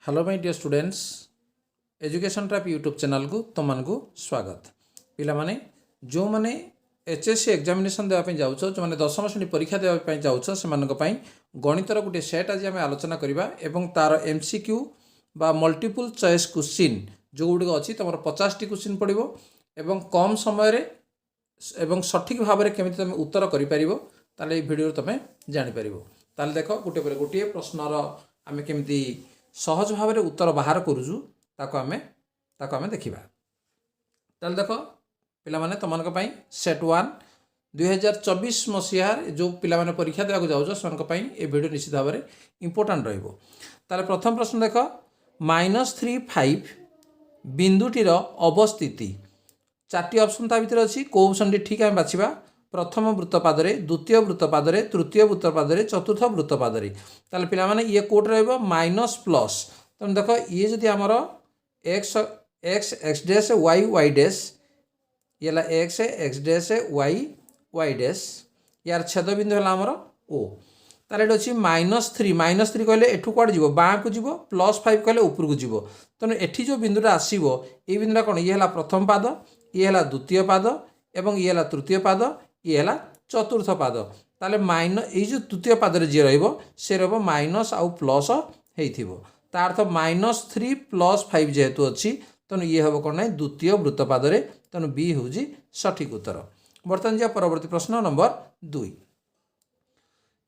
Hello my dear students Education Trap YouTube channel को तुमको स्वागत पिला माने जो माने एचएससी एग्जामिनेशन देवाई जाऊँ जो मैंने दशम श्रेणी परीक्षा देवाई जाऊँ से गणितर गोटे सेट आज आम आलोचना करवा एवं तार एमसीक्यू बा मल्टीपल चॉइस क्वेश्चन जो गुड़िक अच्छी तुम 50 टी क्वेश्चन पड़ो एवं कम समय एवं सठिक भाव में केमी तुम उत्तर कर भिडियो तुम जापर ताल देख गोटे गोटे प्रश्नर आम केमी सहज भाव में उत्तर बाहर करूँ आम देखा ताल देख पिलाने तुम सेट 1 2024 मसीहार जो पिलाने परीक्षा देवाक जाऊँ से भिडियो निश्चित भाव में इम्पोर्टाट रहा प्रथम प्रश्न देख -3 बिंदुटीर अवस्थिति 4टी ऑप्शन ता भीतर अच्छी कौ ऑप्शन ठीक आम बाछा प्रथम वृत्तपादे द्वितीय वृत्तपादे तृतीय वृत्तपादे चतुर्थ वृत्तपादे ताल पे ये कोट रहा माइनस प्लस तेनाली देख ये जदि आमर x x x dash y y dash ये x x dash y y dash यार छेदबिंदु है आमर ओ तार ये अच्छी -3 कहले एठू कौड़ जीव बाँ को जीव +5 कहले ऊपर को जीव तेणु एठी जो बिंदुटा आसो ये बिंदुटा कौन ये है प्रथम पाद ये है द्वितीय पाद एवं ये है तृतीय पाद ये है चतुर्थ पाद ताले जो तृतीय पादरे जी रे माइनस आउ प्लस हो तार अर्थ -3 + 5 जेहेतु अच्छी तेणु ये हम कौन ना द्वितीय वृत्तपादे तेणु बी हूँ सठिक उत्तर। बर्तमान जा परवर्ती प्रश्न number 2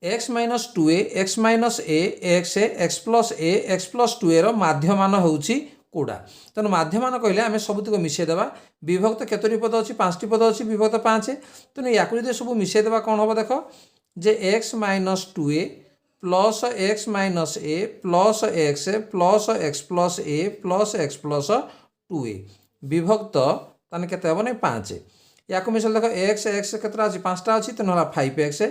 x - 2a x - a x x + a x + 2a माध्यमान होउछि कोड़ा तेणु माध्यमान कहले आम सबुतक मिसेदेवा विभक्त केतोटी पद अच्छी 5टी पद अच्छी विभक्त 5 तेणु या सब मिसेदेवा कौन हम देख जे x - 2a plus x - a plus x plus x + a plus x + 2a विभक्त ताने केते हम 5 या मिसल देख x x केतटा अच्छी 5टा अच्छी तेणु 5x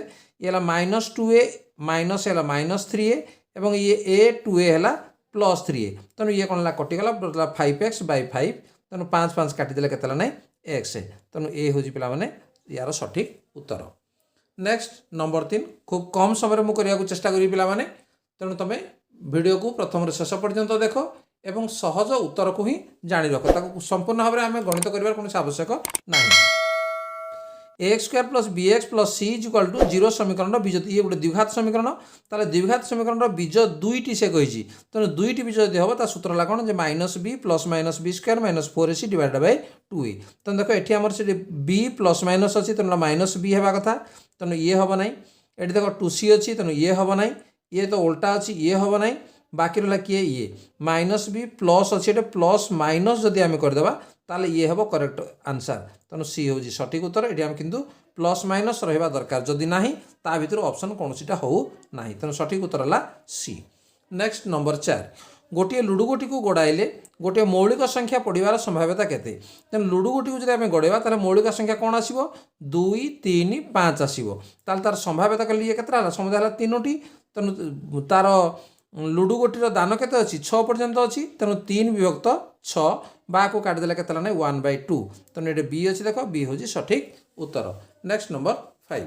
ये -2a माइनस है -3a एवं ये a 2a है +3a तेणु ये कौन कटिगला 5x/5 तेणु 5 5 काटिदेले केते ना x तेणु ए हूँ पे यार सठिक उत्तर। नेक्स्ट नंबर 3 खूब कम समय में मुझे चेष्टा करी पे तेणु तुम वीडियो को प्रथम शेष पर्यंत देख एवं सहज उत्तर को ही जानी रख ताको संपूर्ण भाव में आम गणित कर कौन आवश्यक ना a² + bx + c = 0 समीकरण बीज ये गोटे द्विघात समीकरण ताले द्विघात समीकरण बीज दुईटी से कही तेणु दुईटी बीज यदि हम ता सूत्र है कौन जे -b + -b² - 4ac / 2a तेणु देख ये आम से b + अच्छी तेणु -b होगा कथा तेणु ये हम ना ये देख 2c अच्छी तेणु ये हम ना ये तो उल्टा अच्छी ये हम ना बाकी रहा किए ये -b प्लस अच्छी प्लस माइनस जदि आम करदे ताले ये हम करेक्ट आंसर तेणु सी हूँ सठिक उत्तर ये किंतु प्लस माइनस रहा दरकार जदि ना ता भर ऑप्शन कौन सीटा हो ना तेणु सठिक उत्तर है सी। नेक्स्ट नंबर 4 गोटे लुडु गोटी को गोड़ाइले गोटे मौलिक संख्या पड़ार संभाव्यता केते तेणु लुडु गोटी को जब गोड़ेवा तार मौलिक संख्या कौन आसो 2 3 5 आसो तार संभाव्यता कल ये के समुदाय 3टी तेणु तार लुडु गोटीर दान केते अच्छी 6 पर्यंत अच्छी तेणु 3 विभक्त 6 बा को काटिदेले केते ना 1/2 तेणु ये बी अच्छी देख बी हूँ सठिक उत्तर। नेक्स्ट नंबर 5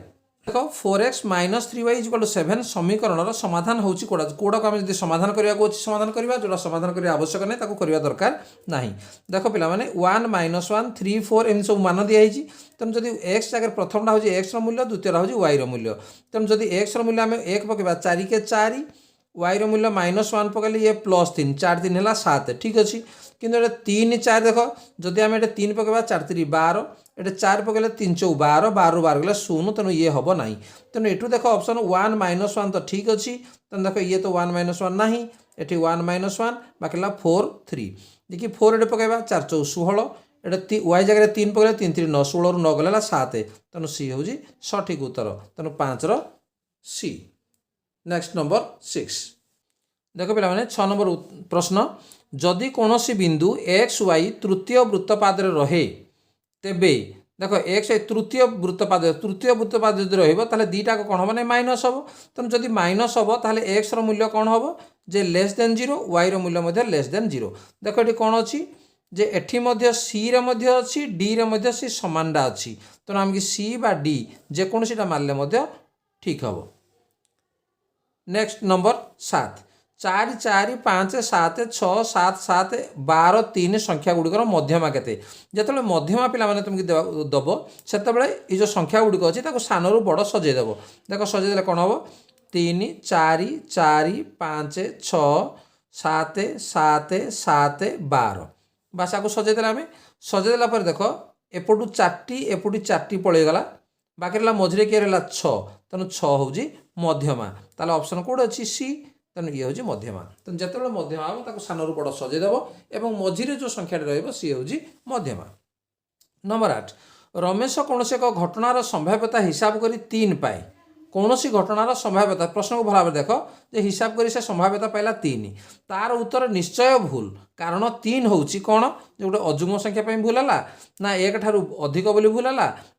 देख 4x - 3y = 7 समीकरण समाधान होची कोड़ा कोड़ा को आम जब समाधान करने समाधान करवा जोड़ा समाधान करने आवश्यक नहीं करवा दरकार ना देख पे 1 - 1 3 4 एम सब मान दिखाई तेणु जब एक्स जगह प्रथमटा हूँ एक्स मूल्य द्वितीयटा हूँ वाई मूल्य तेणु जब एक्स मूल्य आम 1 पकेबा 4 के 4 वाई मूल्य -1 पकड़े ये +3 4 3 है 7 ठीक अच्छे किंतु 3 4 देख जदि आम 3 पकेबा 4 3 12 ये 4 पकड़े 3 4 12 12 12 गला 0 तेणु ये हम ना तेणु यू देख ऑप्शन 1 - 1 तो ठीक अच्छी तेणु देख ये तो 1 - 1 ना ये 1 - 1 बाकी 4 3 देखिए 4 ये पकेबा 4 4 16 ये वाई जगह 3 पकड़े 3 3 9 16 रू 9 गला 7 तेणु सी हूँ सठिक उत्तर तेणु 5 सी। नेक्स्ट नंबर 6 देख पे 6 नंबर प्रश्न जदि कौन बिंदु एक्स वाई तृतीय वृत्तपाद रहे तेबे देख एक्स तृतीय वृत्तपाद जब रहा दीटा कौन हम ना माइनस हम तेणु जदि माइनस हम ताल एक्स मूल्य कौन हम जे <0 वाई मूल्य <0 देख ये कौन अच्छी जे एठी सी अच्छी डी रे सी समानटा अच्छी तेणु आमको सी बा डी जेकोसी मारे ठीक हम। नेक्स्ट नंबर 7 चार चार पाँच सात छः सात सात 12 3 संख्या गुड़िकर मध्यमा केते जिते मध्यमा पे तुमको दब से ये जो संख्या गुड़िक अच्छी सान रू बड़ सजेदेव देख सजेदे कौन हम 3 4 4 5 6 7 7 7 12 बास आपको सजेदे आम सजेदेला देख एपटू 4टी एपटू 4टी पलैगला बाकी रहा मझे किए रहा 6 तेणु 6 हूँ मध्यमा ताल ऑप्शन कौट अच्छी सी तेणु ये हूँ मध्यमा तेणु जिते मध्यमा हम सान रू बड़ सजेदेव और मझे जो संख्या सी हूँ मध्यमा। नंबर 8 रमेश कौन एक घटनार संभाव्यता हिसाब कर 3 पाए कौन सी घटनार संभाव्यता प्रश्न को भल भाव देख जे हिसाब कर से संभाव्यता पाइला 3 तार उत्तर निश्चय भूल कारण 3 हूँ कौन जो गोटे अजुग्म संख्या भूल है ना 1 ठारू अधिक बोली भूल है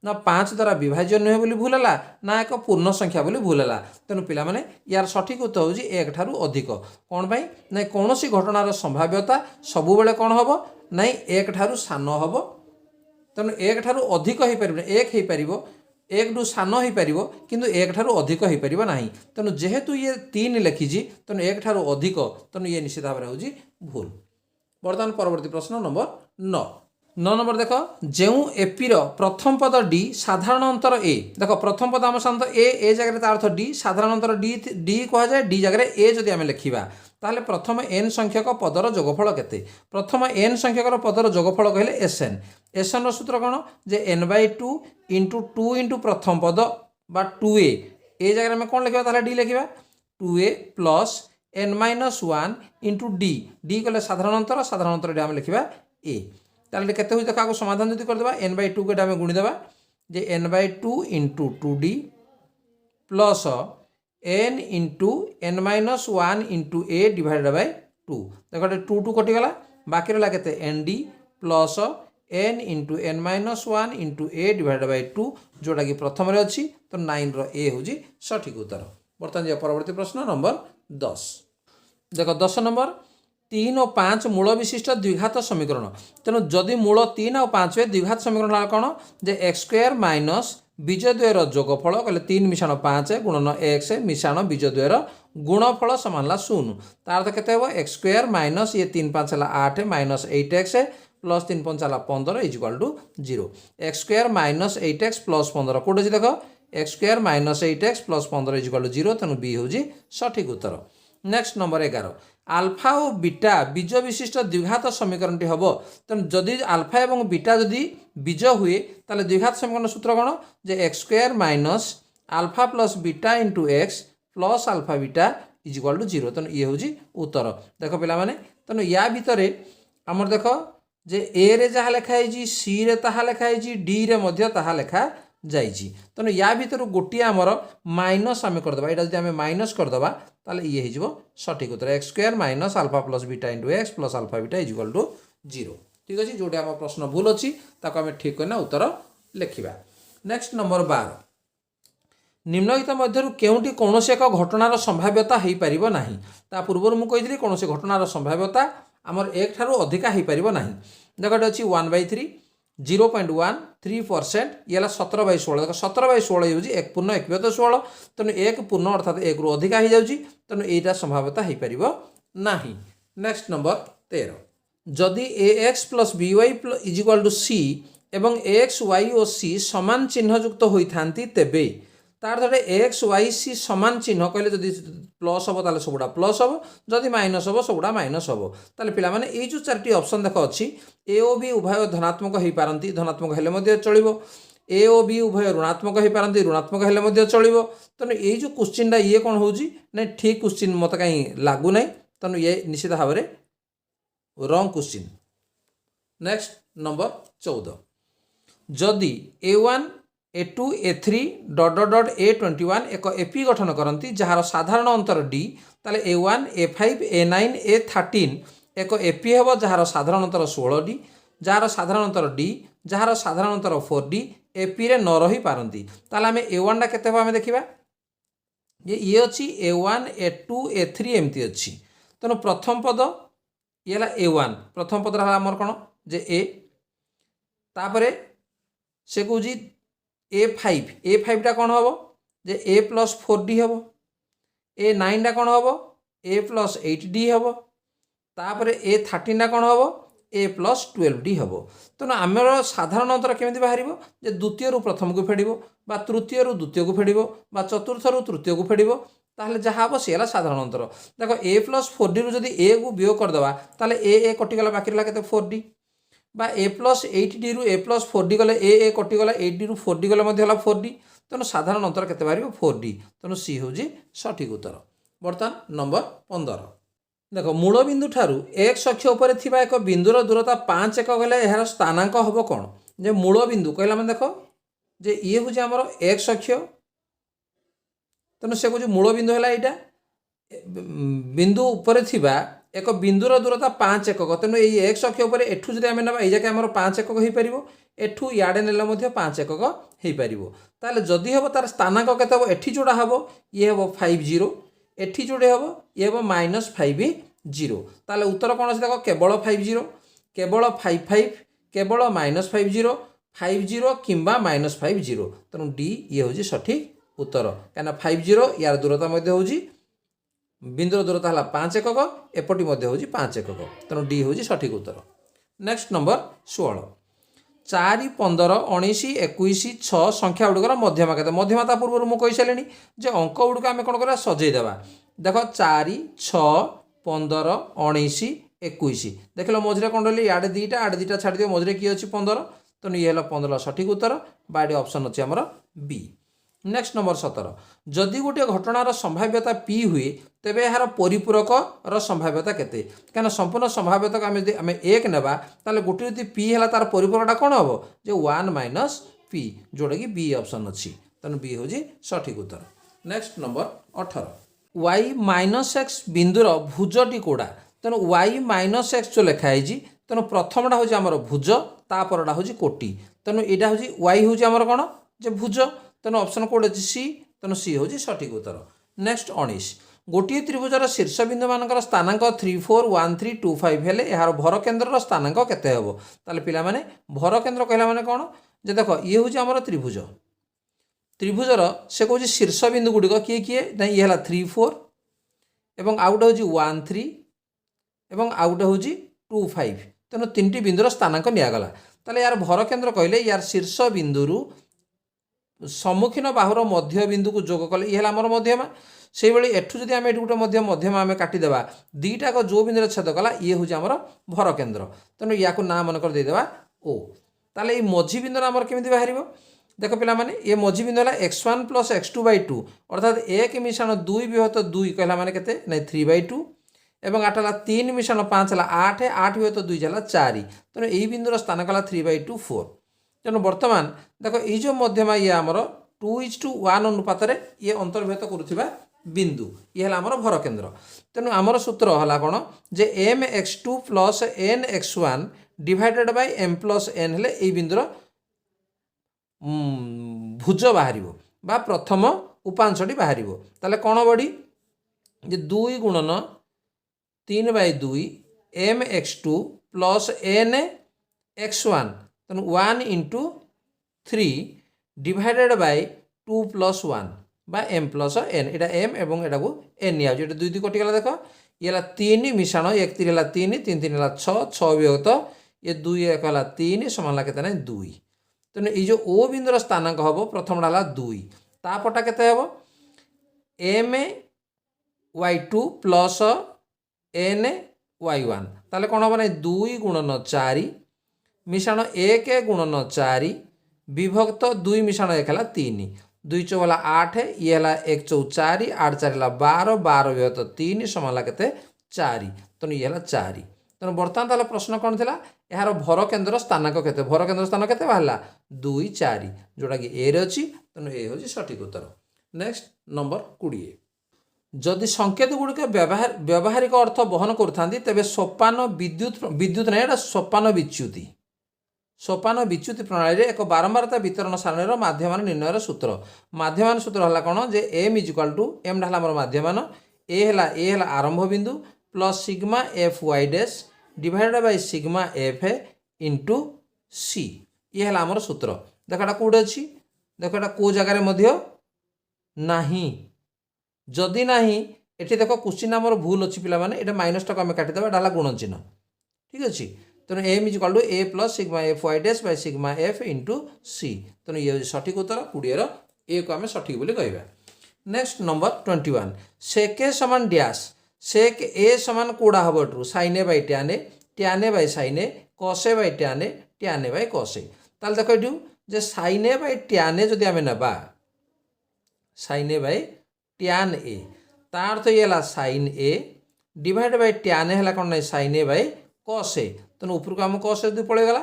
ना 5 द्वारा विभाज्य नुहे बोली भूल है ना एक पूर्ण संख्या बोली भूल है तेणु पिलामाने यार सठिक उत्तर हूँ 1 ठारू अधिक कौन पाई ना कौन सी घटनार संभाव्यता सबु बेले कौन हम ना 1 ठारू सान हम तेणु 1 ठारू अधिक हो पार 1 हो पार 1 रू सान हो पार किंतु 1 ठारू अधिक हो पार ना तेणु जेहेतु ये 3 लिखी तेणु 1 ठारू अधिक तेणु ये निश्चित भाव में हूँ भूल। बर्तमान परवर्ती प्रश्न नंबर 9 नंबर देख जो एपीर प्रथम पद डी साधारण अंतर ए देख प्रथम पद आम साधारण ए जगह तार अर्थ डी साधारण अंतर डी डी कहुए डी जगह ए जदि आम लिखा ताहले प्रथम एन संख्यक पदर जोगफल केते प्रथम एन संख्यकर पदर जोगफल कहले एसएन सूत्र कौन जे n/2 इंटू 2 इंटू प्रथम पद बा 2a ए जगह में कौन लिखा ताहले डी लिखा 2a plus n-1 into D D कले साधारण अंतर आम लिखा ए ताहले केते होई देखा समाधान जदि करदेबा n/2 के आम गुणीदेबा जे n/2 into 2d plus n into n-1 into a divided by 2 देख 2 2 कटिगला बाकी रहा के n d plus n into n-1 into a divided by 2 जोटा कि प्रथम अच्छी तो 9 रो ए हूँ सठिक उत्तर। बर्तमान परवर्ती प्रश्न नंबर 10 देख 10 नंबर 3 और 5 मूल विशिष्ट द्विघात समीकरण तेणु जदि मूल 3 और 5 हुए द्विघात समीकरण कौन जे एक्स स्क्वायर माइनस बीजद्वयर जोगफल कहले 3 मिशाण 5 गुणन एक्स मिशाण बीजद्वयर गुणफल सामान 0 तार अर्थ केते हे एक्स स्क्वायर माइनस ये 3 5 है 8 माइनस 8x प्लस 3 5 है 15 is equal to 0 x square minus 8x plus 15 कौट अच्छी देख x square minus 8x plus 15 is equal to 0 तेणु बी हूँ सठिक उत्तर। नेक्स्ट नंबर 11 आल्फा और बीटा बीज विशिष्ट द्विघात समीकरण टी हम तेणु जदि आल्फा और बीटा जदि बीज हुए ताले द्विघात समीकरण सूत्र कौन जे x square minus alpha plus beta into x plus alpha beta is equal to 0 तेणु ये हूँ उत्तर। देख पे तेणु या भितर आमर देख जे ए रे जहाँ लिखाई सी रे ताहा लिखाई डी रे मध्य ताहा लिखा जाइए तेणु या भितर गोटे आमर माइनस आम करदे यहाँ जब आम माइनस करदे ताले ये हो सठिक उत्तर x square minus alpha plus beta into x plus alpha beta is equal to 0 ठीक अच्छे जोटी आम प्रश्न भूल अच्छी आम ठीक करना उत्तर लिखा। नेक्स्ट नंबर 12 निम्नलिखित मध्य केउटी कौन एक घटनार संभाव्यता हो पार ना ता पूर्व मुझे कौन घटनार संभाव्यता आमर 1 ठारू अधिका हो पार ना देख अच्छी 1/3 0.13% ये 17/16 देख 17/16 हूँ 1 पूर्ण 1 व्यत 16 तेणु 1 पूर्ण अर्थात 1 रु अधिका हो जाऊँगी तेणु यहाँ संभाव्यता हो पार ना। नेक्स्ट नंबर 13 जदि ax plus by is equal to c एवं एक्स वाई और सी समान चिन्हयुक्त होता तेबे तार धरे एक्स वाई सी समान चिन्ह कहले जदि प्लस हम ताले सबुड़ा प्लस हम जदि माइनस हम सबुड़ा माइनस हम ताले पिला माने ए जो 4टी ऑप्शन देख अच्छी ए ओ बी उभय धनात्मक हो पारती धनात्मक हेले मध्य चलिबो ए ओ बी उभय ऋणात्मक हो पारती ऋणात्मक हेले मध्य चलिबो तेणु ये जो क्वेश्चन ये कौन होउजी ना ठीक क्वेश्चन मत कहीं लागू ना तेणु ये निश्चित भाव में रॉन्ग क्वेश्चन। नेक्स्ट नंबर 14 जदि A1 A2 A3 dot dot dot A21 एक एपी गठन करती जार साधारण अंतर D ताले A1 A5 A9 A13 एक एपी हेब जार साधारण अंतर 16D जार साधारण अंतर D जार साधारण अंतर 4D एपी रे न रही पारती ताले आम A1 टा केते आम देखा ये अच्छी A1 A2 A3 एमती अच्छी तेणु प्रथम पद ये A1 प्रथम पद रहा आमर कौन जे ए तापरे से कौच A5 टा कौन हम जे A प्लस 4D हम A9 टा कौन हम ए प्लस 8d हम तापर ए 13 कौन हम ए प्लस 12d हम तेणु आमर साधारण अंतर केमी बाहर जे द्वितीय प्रथम को फेड़ तृतीय द्वितीय को फेड़ चतुर्थ तृतीय को फेड़ ताहले जहाँ हम सी है साधारण अंतर देख ए प्लस 4d रू जदि ए को वियोग करदे ताहले ए कटिगला बाकी रहा के 4d बा ए प्लस 8d रू ए प्लस 4d गले ए कटिगला 8d रू 4d गले 4d तेणु साधारण अंतर केते बाहर 4d तेणु सी हूँ सठिक उत्तर। बर्तमान नंबर 15 देख मूल बिंदु ठारू एक्स अक्ष उपर थिबा एक बिंदुर दूरता 5 एकक गले यार स्थानांक हम कौन जे मूल बिंदु कहला मैंने देख जे ये हूँ आमर एक्स अक्ष तेणु से कह मूल बिंदु है यहाँ बिंदु उपर थिबा एक बिंदुर दूरता 5 एकक तेणु ये एक्स अक्ष उपर एठू जब आम ना ये आमर 5 एकक हो पार एठू इे ने 5 एकक हो पार ताले जदि हम तार स्थानांक केते हम एठी जोड़ा हम ये हम 50 एठी जोड़े हम ये हम -50 ताले उत्तर कौन अच्छे देख केवल 50 केवल 55 केवल -50 50 किंबा -50 तेणु डी ये हूँ सठिक उत्तर कहीं 50 यार दूरता हूँ बिंदुर दूरता है 5 एकक एपटी हूँ 5 एकक तेणु डी हूँ सठिक उत्तर। नेक्स्ट नंबर 16 4 15 19 21 6 संख्या गुड़िकर मध्यमा केते मध्यमा पूर्व मुझे कही सारे जे अंक गुड़िक आम कौन करा सजेदेवा देख 4 6 15 19 21 देख लो मझे कौन रही आड़े दुईटा आड़े दुईटा छाड़ दियो मझे किए अच्छी 15 तेणु ये 15 सठिक उत्तर बाड़ी ऑप्शन अच्छी आमर बी। नेक्स्ट नंबर 17 जदि गोटे घटनार संभाव्यता पी हुए तेबे यार परिपूरक संभाव्यता केते कहीं संपूर्ण संभाव्यता आम एक नेबा ताले गोटे जदि पी है तार परिपूरकटा कौन हम जे 1 माइनस पी जोटा कि बी ऑप्शन अच्छी तेणु बी हूँ सठिक उत्तर। Next number 18 y minus x बिंदुर भुजटी कोड़ा तेणु वाई माइनस एक्स जो लिखाई तेणु प्रथमटा हूँ आमर भुज तापरटा हूँ कोटी तेणु यहाँ हूँ वाई हूँ आमर कौन जे भुज तेणु ऑप्शन कोड अच्छी सी तेणु सी हूँ सठिक उत्तर। नेक्स्ट 19 गोटे त्रिभुजर शीर्ष बिंदु मान स्थानांक 3 4 1 3 2 5 हेले यार भर केन्द्र स्थानांक केते हम ताले पिला माने भर केन्द्र कहला माने कौन जे देख ये हूँ आमर त्रिभुज त्रिभुजर से कौन शीर्ष बिंदु गुड़िक किए किए ना ये है 3 4 एवं आउ गोटे हूँ 1 3 एवं आउ गोटे हूँ 2 5 तेणु 3टी बिंदुर स्थानांक निगला ताले यार भर केन्द्र कहले यार शीर्ष बिंदु सम्मुखीन बाहुर मध्य बिंदु को जोग कले ये आमर मध्यमा से भाई एठू जब आम ये गोटे मध्यमा आम काटिदेवा दुईटाक जो बिंदु छेद कला ये हूँ आमर भर केन्द्र तेणु या ना मनकर देदेवा ओ ताले ये मझी बिंदु आमर केमी बाहर देख पिला माने ये मझी बिंदु है x1 + x2/2 अर्थात 1 मिशाण 2 विभक्त 2 कहला माने केते नहीं 3/2 एवं 8 है 3 मिशाण 5 है 8 8 विभक्त 2 है 4 तेणु यही बिंदुर स्थान कला 3/2 4 तेणु बर्तमान देख ये जो मध्यमा ये आमर 2:1 अनुपात ये अंतर्भूत करुवा बिंदु ये है आमर भर केन्द्र तेणु आमर सूत्र है कौन जे mx2 + nx1 divided by m + n हेले ये बिंदुर भुज बाहर बा प्रथम उपांशटी बाहर ताले कौन बढ़ी जे 2 गुणन 3/2 mx2 + nx1 तेणु 1 × 3 डिवाइडेड बाय 2 + 1 बा m + n एटा m एवं एटा को n निया जो दुई कटिगला देख ये है 3 मिशाण 1 3 है 3 3 3 है 6 6 विभक्त ये 2 1 है 3 समान केते ना 2 तेणु ये जो ओ बिंदुर स्थानांक हम प्रथम है 2 तापटा केते हम my2 + ny1 ताले कौन हम ना 2 गुणन 4 मिशाण 1 गुणन 4 विभक्त 2 मिशाण 1 है 3 2 × 4 है 8 ये है 1 × 4 8 4 है 12 12 विभक्त 3 समान केते 4 तेणु ये है 4 तेणु बर्तमान ताला प्रश्न कौन थी यार भर केन्द्र स्थानांक केते भर केन्द्र स्थान केते बाहर 2 4 जोटा कि ए रे अच्छी तेणु ए हूँ सठिक उत्तर। नेक्स्ट नंबर 20 जदि संकेत गुड़िक व्यावहारिक अर्थ बहन करुँगी तेबे सोपान विद्युत नहीं सोपान विच्युति प्रणाली एक बारंबारता वितरण सारणीर माध्यमान निर्णयर सूत्र माध्यमान सूत्र है कौन जे m = m ढाला माध्यमान ए है आरंभ बिंदु plus sigma f y dash divided by sigma f into c ये है आमर सूत्र देखा कौटे अच्छी देखा को जगार नहीं जदि नहीं एठी देखो क्वेश्चन आमर भूल अच्छी पिला माने एटा माइनस टाको आम काटिदेबा एटा हला गुणन चिन्ह ठीक अच्छे तेणु M is equal to A plus sigma f y dash by sigma f into c तेणु ये सठिक उत्तर 20 ए को आम सठिक बोली कहबा। नेक्स्ट नंबर 21 सेक ए समान डैश सेक ए समान कोड़ा हम एट्रू sine A by tan A by sine A cos A by tan A by cos A ताल देख ये जे sine A by tan A जदि आम ना sine A by tan A तार अर्थ ये sine A divide by tan है कौन ना साइन ए बाय कस ए तेणु उपरको आम कस ए पलैगला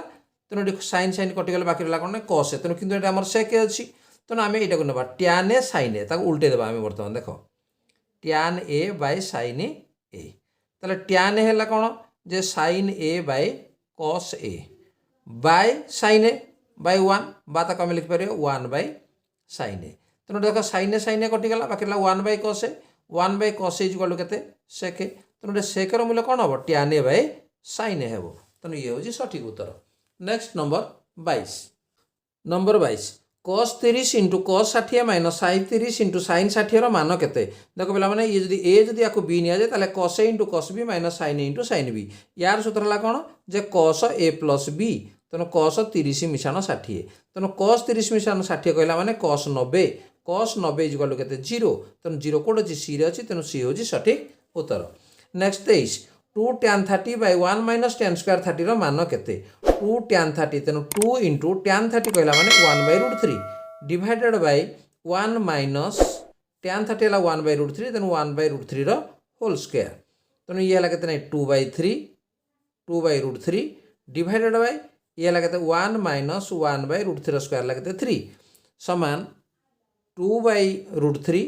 तेणु ये साइन साइन कटिगला बाकी रहा कौन ना कस ए तेणु कितु आम सेक ए अच्छी तेणु आम यहाँ ना टैन ए साइन ए उल्टे देवा आम बर्तमान देख tan A by sine A ताले टैन है कौन जे sine A by cos A by sine A by 1 बा आम लिखिपर 1 बाय साइन ए तेणु देख साइन ए कटिगला बाकी रहा 1 by cos A 1 by cos A equal केते सेक तेणु सेकर मूल्य कौन हम tan A by sine A हेब तेणु ये हूँ सठिक उत्तर। Next number 22 number 22 cos 30 into cos 60 minus sin 30 into sin 60 मान केते देखो पिला माने ये जदि a जदि याको b निया जाए ताले cos a into cos b minus sin a into sin b यार सूत्र है कौन जे cos a प्लस b तेणु cos 30 मिशाण 60 तेणु cos 30 मिशाण 60 कहला माने cos 90 इक्वल टू केते 0 तेणु 0 कोड अछि c रे अछि तेणु c होछि सठिक उत्तर। Next 23 2 tan 30 by 1 minus tan square 30 मान केते 2 tan 30 तेणु 2 इंटू tan 30 कहला माने 1 by root 3 divided by 1 minus tan 30 है 1 बाय रूट 3 तेणु 1 बाय रूट 3 होल स्क्वायर तेणु ये है केते 2 बाय रूट 3 डिवाइडेड बाय ये है केते 1 माइनस 1 बाय रूट 3 स्क्वायर लगते 3 समान 2 बाय रूट 3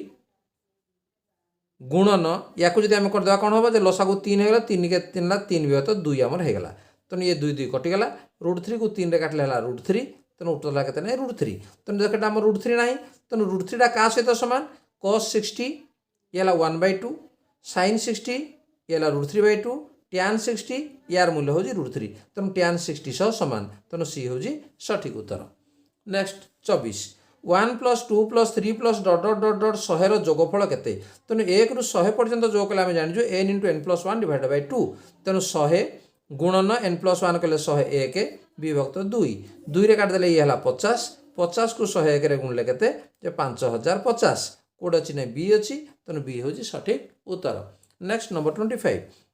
गुणन या जब आम करदे कौन हम जो लसा को 3 होगा 3 के 3 3 विभक्त 2 आमर होगा तेणु ये 2 2 कटिगला रूट 3 को 3 रे काटले रूट 3 तेणु उत्तर है ना रूट 3 तेणु देख आम रूट 3 ना तेणु रूट 3 क्या सहित सामान cos 60 ये 1 बाय 2 sin 60 ये रूट 3 बाय 2 tan 60 यार मूल्य हूँ रूट 3 तेणु tan 60 सह सामान तेणु सी हूँ सठिक उत्तर। Next 24 1 plus 2 plus 3 plus dot dot dot dot 100 जोगफल केते तेणु 1 रु 100 पर्यंत जोग कले आम जानी n into n plus 1 divide by 2 तेणु 100 गुणन n प्लस 1 कले 101 विभक्त 2 रे काटिदेले ये 50 50 को 101 रे गुणले केते 5050 कोड अच्छी ना बी अच्छी तेणु बी हूँ सठिक उत्तर। नेक्स्ट नंबर 25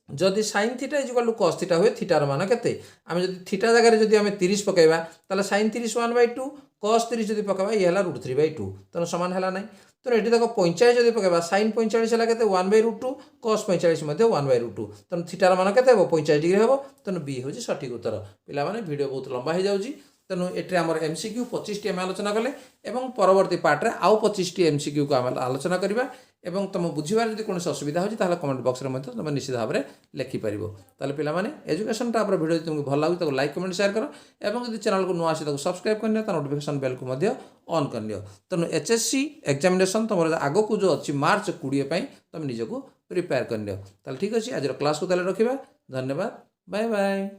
जदि sin theta is equal to cos theta हुए थीटार मान केते आम जदि थीटा जगह जदि आम 30 पकेबा ताले sin 30 1 बाय 2 cos 30 जदि पकेबा ये है रूट 3 बाय 2 तेणु सामान है ना तेणु ये देख 45 जदि पकेबा sin 45 है केते 1 by root 2 cos 45 1 by root 2 तेणु थीटार मान केते हो 45 डिग्री हम तेणु बी हूँ सठिक उत्तर। पिला माने वीडियो बहुत लंबा हो जाउची तेणु ये आम MCQ 25 आम आलोचना कले एवं परवर्ती पार्ट रे आउ 25 MCQ को आम आलोचना करबा एवं तुम बुझीबार जदि कौन असुविधा होची ताहले कमेंट बॉक्स रे तुम निश्चित भाव में लिखिपार ताहले पिला माने एजुकेशन टाइप वीडियो तुमको भल लगे तो लाइक कमेंट शेयर कर एवं जदि चैनल को नुआ आसी सब्सक्राइब करनी तो नोटिफिकेशन बेल को ऑन कर तेणु HSC एग्जामिनेशन तुम आग को जो अच्छी मार्च 20 तुम निजक प्रिपेयर कर ठीक अच्छे आज क्लास को ताले रखा धन्यवाद बाय बाय।